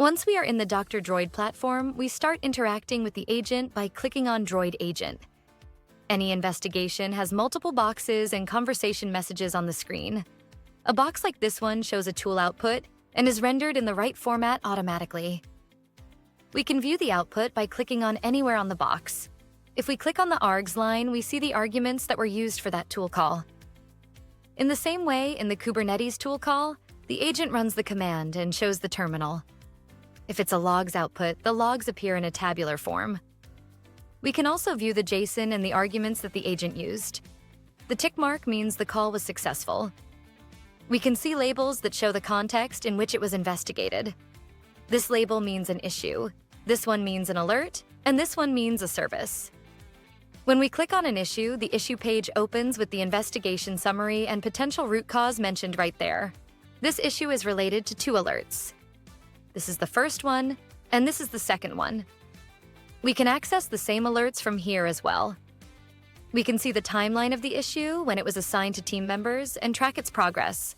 Once we are in the DrDroid platform, we start interacting with the agent by clicking on Droid Agent. Any investigation has multiple boxes and conversation messages on the screen. A box like this one shows a tool output and is rendered in the right format automatically. We can view the output by clicking on anywhere on the box. If we click on the args line, we see the arguments that were used for that tool call. In the same way, in the Kubernetes tool call, the agent runs the command and shows the terminal. If it's a logs output, the logs appear in a tabular form. We can also view the JSON and the arguments that the agent used. The tick mark means the call was successful. We can see labels that show the context in which it was investigated. This label means an issue, this one means an alert, and this one means a service. When we click on an issue, the issue page opens with the investigation summary and potential root cause mentioned right there. This issue is related to 2 alerts. This is the first one, and this is the second one. We can access the same alerts from here as well. We can see the timeline of the issue, when it was assigned to team members, and track its progress.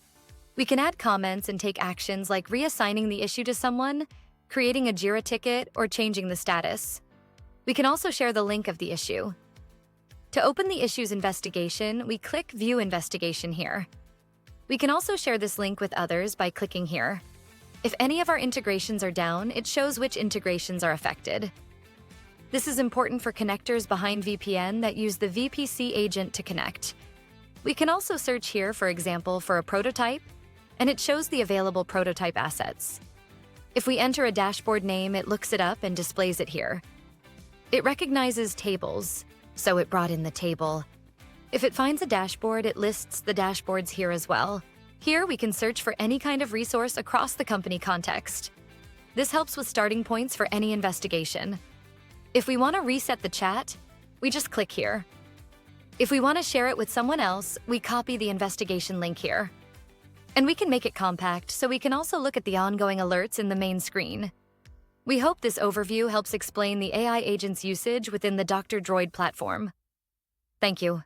We can add comments and take actions like reassigning the issue to someone, creating a JIRA ticket, or changing the status. We can also share the link of the issue. To open the issue's investigation, we click View Investigation here. We can also share this link with others by clicking here. If any of our integrations are down, it shows which integrations are affected. This is important for connectors behind VPN that use the VPC agent to connect. We can also search here, for example, for a prototype, and it shows the available prototype assets. If we enter a dashboard name, it looks it up and displays it here. It recognizes tables, so it brought in the table. If it finds a dashboard, it lists the dashboards here as well. Here, we can search for any kind of resource across the company context. This helps with starting points for any investigation. If we want to reset the chat, we just click here. If we want to share it with someone else, we copy the investigation link here. And we can make it compact, so we can also look at the ongoing alerts in the main screen. We hope this overview helps explain the AI agent's usage within the DrDroid platform. Thank you.